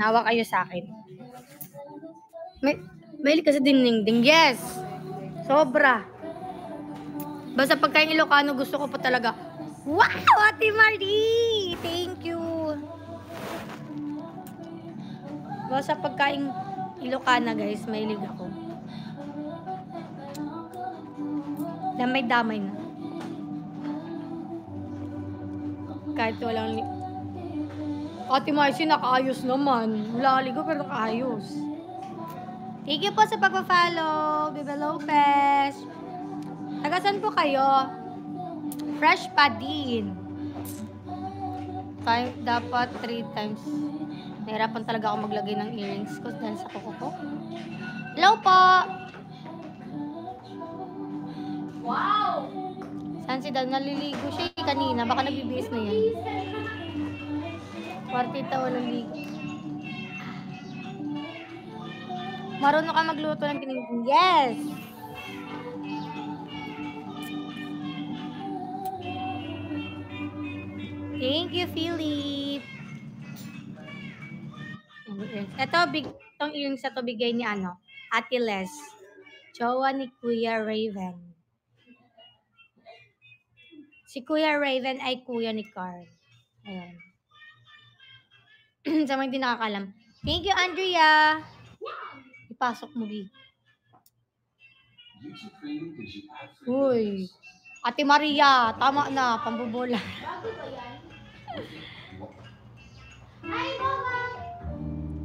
Nawa kayo sa akin. Mahilig ka sa dinding. Yes! Sobra. Basta pagkain Ilocano, gusto ko pa talaga. Wow! Ate Marie! Thank you! Basta pagkain Ilocana, guys, mahilig ako. Damay-damay na. Kahit walang... Ate Marcy, nakaayos naman. Laligo pero nakaayos. Thank you po sa pagpa-follow, Bebe Lopez. Tagasan po kayo? Fresh pa din. Dapat 3 times. Nahirapan talaga ako maglagay ng earrings ko dahil sa kuko ko. Hello po! Wow! Saan si Dan? Naliligo siya kanina. Baka nagbibihis na yan. Kwartita walang ligo. Marunong ka magluto ng tinigin. Yes! Thank you, Philip. Itong earrings na to bigay ni Ate Les. Jowa ni Kuya Raven. Si Kuya Raven ay kuya ni Carl. Ayun. Sa mga hindi nakakalam. Thank you, Andrea. Ipasok mo, B. Uy. Ate Maria, tama na. Pambubola.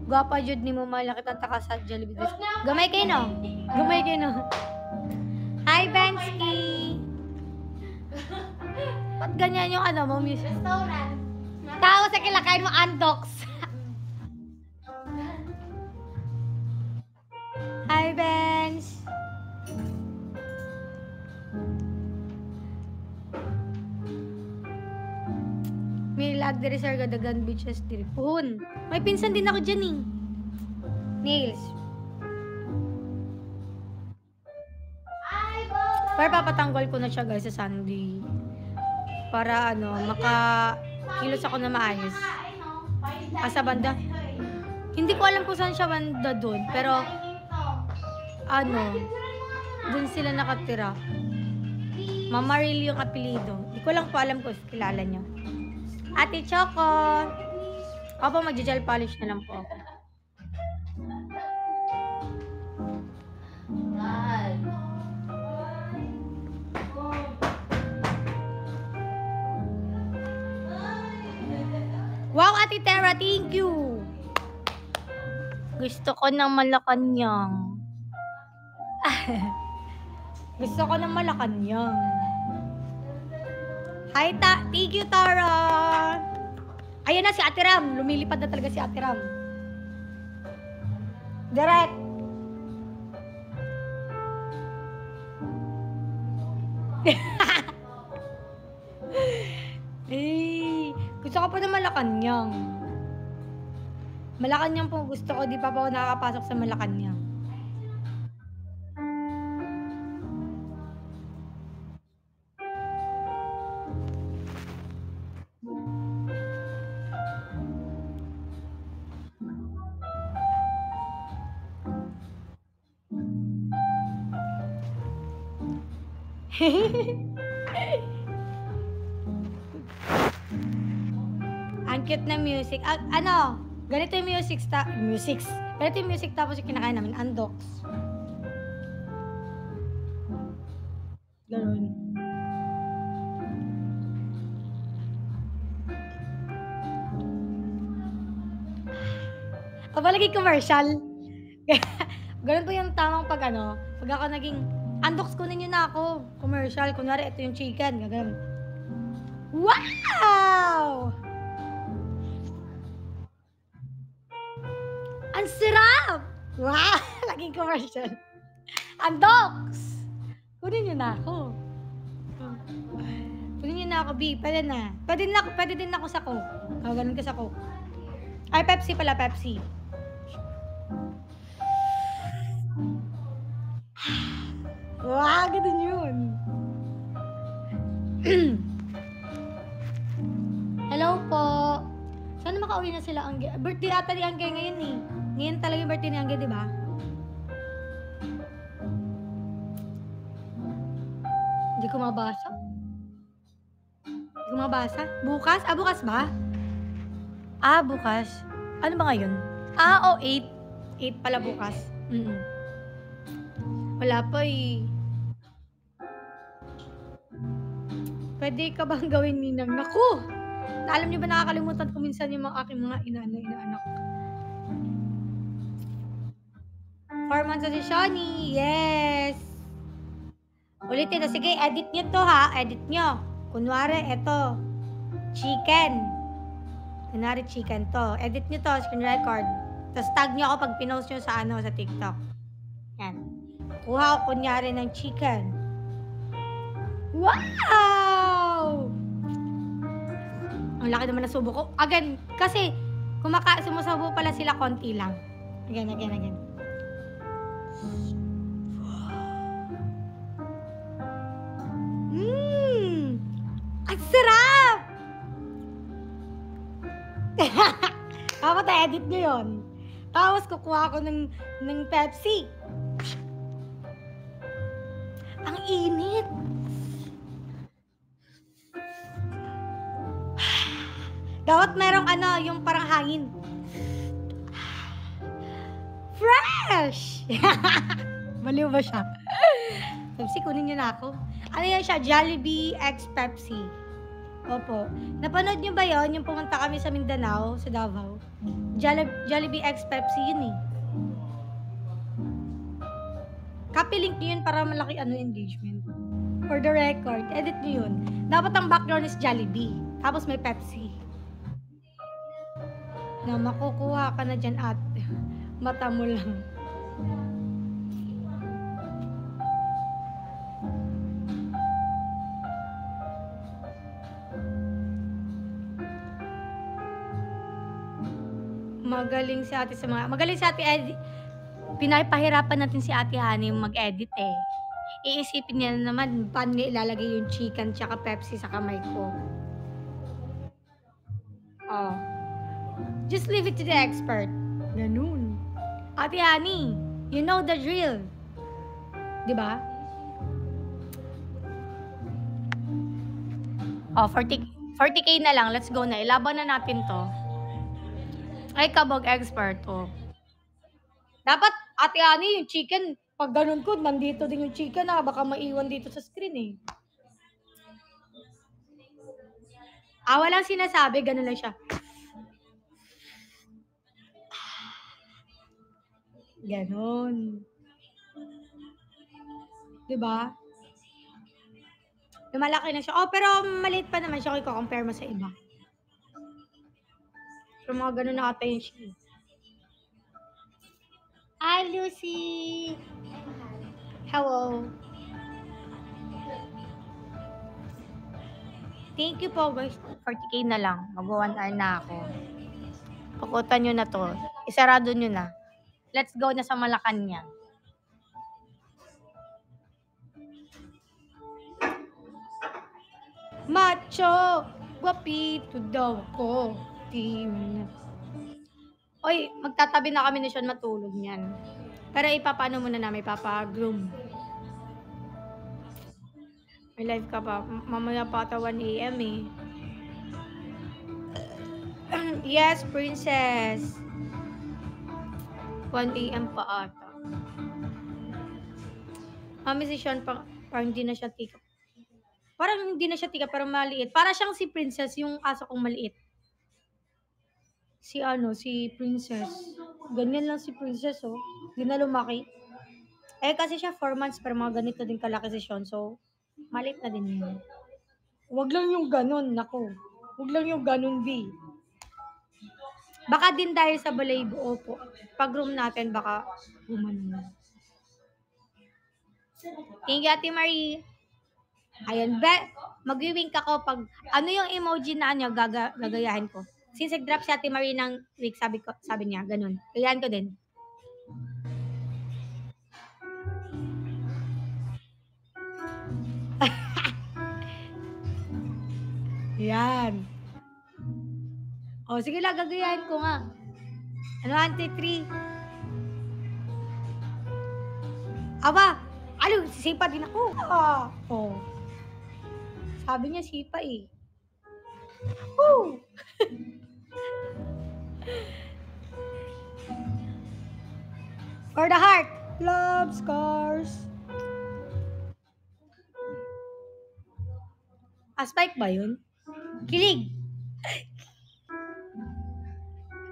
Gwapa jud ni mo malaki tataka sa Jollibee. Gamay kayo no? Gamay kayo no? Hi, Bensky! Ba't ganyan yung mo, music? Restaurant. Tao sa kilakain mo, Andox. Hi, Benz! May lag diri sa Gadagan Beaches diri. Puhon. May pinsan din ako dyan eh. Nails. Pero papatanggol ko na siya guys sa Sunday. Para makakilos ako na maayos. Sa banda. Hindi ko alam kung saan siya banda doon. Pero, doon sila nakatira. Mama Riley yung apelido. Hindi ko lang po alam kung kilala niyo. Ate Choco. Opo, mag-gel polish na lang po ako. Wow, Ate Tera, thank you. Gusto ko ng Malacanang. Gusto ko ng Malacanang. Hi, thank you, Tara. Ayan na si Ate Ram. Lumilipad na talaga si Ate Ram. Direct. Gusto ko pa ng Malacanang. Malacanang po gusto ko. Di pa ako nakakapasok sa Malacanang. Ang cute na music. Ganito yung music. Ganito yung music tapos yung kinakain namin. Andox. Ganun. Kapalagi commercial. Ganun po yung tamang pag ako naging Andox, kunin nyo na ako. Commercial. Kunwari, ito yung chicken. Gagawin. Wow! Ang sarap! Wow! Laging commercial. Andox! Kunin nyo na ako. Kunin nyo na ako, B. Pwede na. Pwede din ako sa Coke. Gaganon ka sa Coke. Ay, Pepsi pala, Pepsi. Wow, ganun yun. Hello po. Saan makauwi na sila Angge. Birthday ata ni Angge ngayon eh. Ngayon talaga yung birthday ni Angge, di ba? Hindi ko mabasa. Hindi ko mabasa. Bukas? Bukas ba? Bukas. Ano ba ngayon? 8. 8 pala bukas. Wala pa eh. Pwede ka bang gawin ninang? Naku! Alam niyo ba nakakalimutan ko minsan yung mga aking mga inaanak. 4 months na si Shani. Yes! Ulitin na. Sige, edit niyo to ha. Edit niyo. Kunwari, eto. Chicken. Kunwari, chicken to. Edit niyo to. Screen record. Tapos tag niyo ako pag pinost niyo sa sa TikTok. Yan. Kuha ko kunyari ng chicken. Wow! Ang laki naman ng subo ko. Again, kasi sumusabo pala sila konti lang. Again. Ang sarap! Tapos edit nyo yun. Tapos kukuha ko ng Pepsi. Ang init. Dapat merong yung parang hangin. Fresh! Baliw ba siya? Pepsi, kunin niyo na ako. Ano yan siya? Jollibee X Pepsi. Opo. Napanood niyo ba yon? Yung pumunta kami sa Mindanao, sa Davao. Jollibee X Pepsi yun eh. Copy link niyo yun para malaki engagement. For the record, edit niyo yun. Dapat ang background is Jollibee. Tapos may Pepsi. Na makukuha ka na dyan at mata mo lang. Magaling si ate sa mga... Magaling si ate edit. Pinapahirapan natin si ate Hani mag-edit eh. Iisipin niya naman paano niya ilalagay yung chicken tsaka Pepsi sa kamay ko. Just leave it to the expert. Ganun. Ate Hani, you know the drill. Diba? 40k na lang. Let's go na. Ilaban na natin to. Ay, kabog expert. Dapat, Ate Ani, yung chicken, pag ganun ko, nandito din yung chicken baka maiwan dito sa screen eh. Walang sinasabi, ganun lang siya. Ganon. Diba? Lumalaki na siya. Pero maliit pa naman siya kung i-compare mo sa iba. Pero mga ganon na ata yung siya. Hi, Lucy! Hello! Thank you po, guys. 40k na lang. Mag-1 hour na ako. Pukutan nyo na to. Isarado nyo na. Let's go na sa Malacanang. Macho! Guwapito daw ko. Oy, magtatabi na kami ni Sean matulog niyan. Pero ipapano muna namin, ipapa-groom. May live ka pa. Mamaya pa ata 1 AM eh. Yes, princess. 1 AM pa ata. Mami si Sean parang hindi na siya tika. Parang hindi na siya tika, parang maliit. Para siyang si princess, yung aso kong maliit. Si princess. Ganyan lang si princess, oh. Hindi na lumaki. Kasi siya 4 months, pero mga ganito din kalaki si Sean. So, maliit na din yun. Huwag lang yung ganun, nako. Huwag lang yung ganun, B. Baka din dahil sa balay buo po. Pag-room natin, baka gumanon. Thank you, Ate Marie. Ayun, mag-wink ako pag ano yung emoji na gagayahin ko. Since nag-drop si Ate Marie ng week, sabi niya, ganun. Gayahin ko din. Yan. O, sige lang, gagayahin ko nga. Ano, Auntie 3? Aba! Ano, sipa din ako. Oh. Sabi niya sipa eh. Woo! For the heart. Love scars. Spike ba yun? Kilig.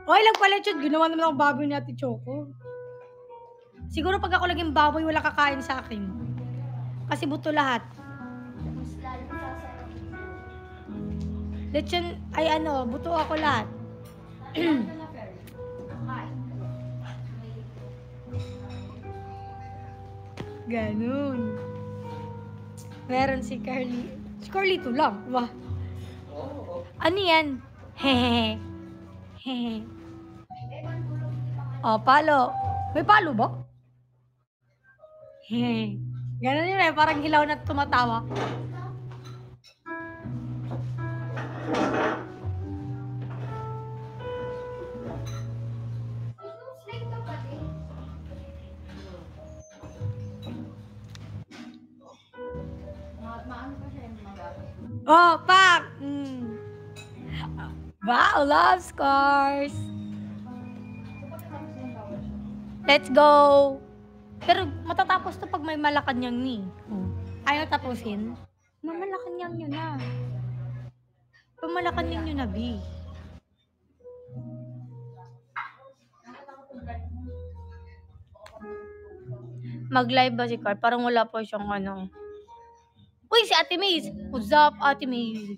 Okay lang pala yun. Ginawa naman ako baboy ni Ate Choco. Siguro pag ako laging baboy, wala kakain sa akin. Kasi buto lahat. Lechon, ay ano, buto ako lahat. Ganun. Meron si Carly. Si Carly to lang. Wah. Ano yan? Hehehe. Hehe. Oh, palo. May palo ba? Hehe. Ganun yun eh. Parang hilaw na tumatawa. Oh, pak! Wow, love scars! Let's go! Pero matatapos to pag may Malacanang ni. Ayaw tapusin? Malacanang nyo na. Pag Malacanang nyo na, B. Mag-live ba si Carl? Parang wala pa siyang ano. Uy, si Ate Maze! What's up, Ate Maze?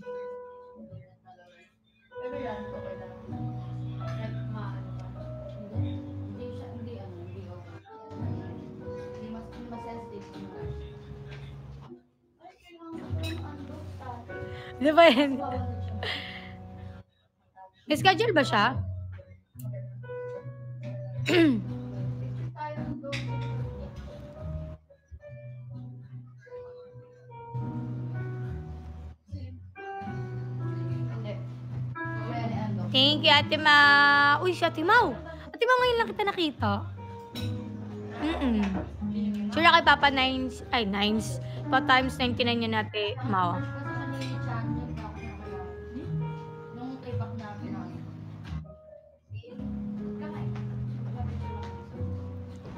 Di ba yan? May schedule ba siya? Thank you, Ate Ma. Uy, si Ate Mau. Ate Mau, ngayon lang kita nakita. Sure kay Papa Nines, ay Nines, pa times 99 yun Ate Mau.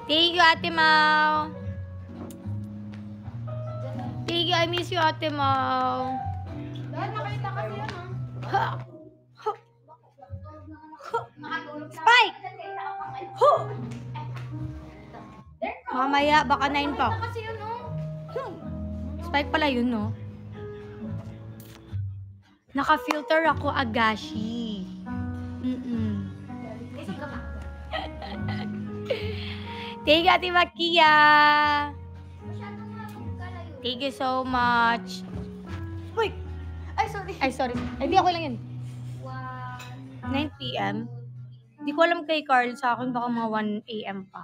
Thank you, Ate Mau. Thank you, I miss you, Ate Mau. Dahil nakita kasi yun, Ha! Spike! Mamaya, baka 9 pa. kasi yun, Spike pala yun, no? Naka-filter ako, Agashi. Thank you, Ate Makia. Thank you so much. Uy! Ay, sorry. Ay, di ako lang yun. 9 p.m. Di ko alam kay Carl, sa akin baka mga 1 a.m. pa.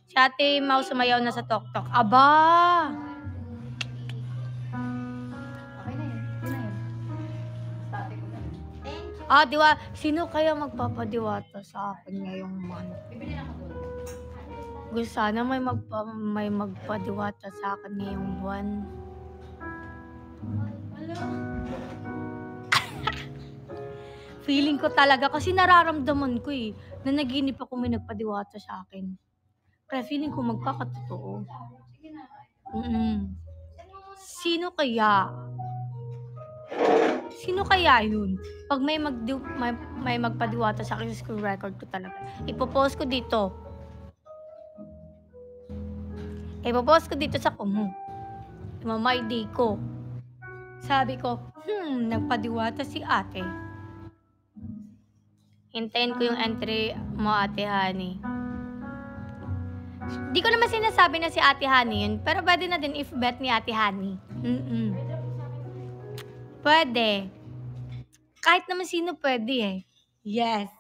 Si Ate Mau sumayaw na sa Tok-Tok. Aba! Okay na yun. Yun na yun. Static ko na. Ah, diwa, sino kaya magpapadiwata sa akin ngayong month? Bibili lang ako doon. Gusto sana may magpadiwata sa akin ngayong buwan. Feeling ko talaga kasi nararamdaman ko eh, na naginip ako may nagpadiwata sa akin. Kaya feeling ko magkakatotoo. Sige na. Sino kaya? Sino kaya yun? Pag may magpadiwata sa akin sa screen record ko talaga. Ipopost ko dito. Ipopost ko dito sa Kumu. My day ko. Sabi ko, nagpadiwata si ate. Hintayin ko yung entry mo, Ate Honey. Di ko naman sinasabi na si Ate Honey yun, pero pwede na din if bet ni Ate Honey. Pwede. Kahit naman sino pwede eh. Yes.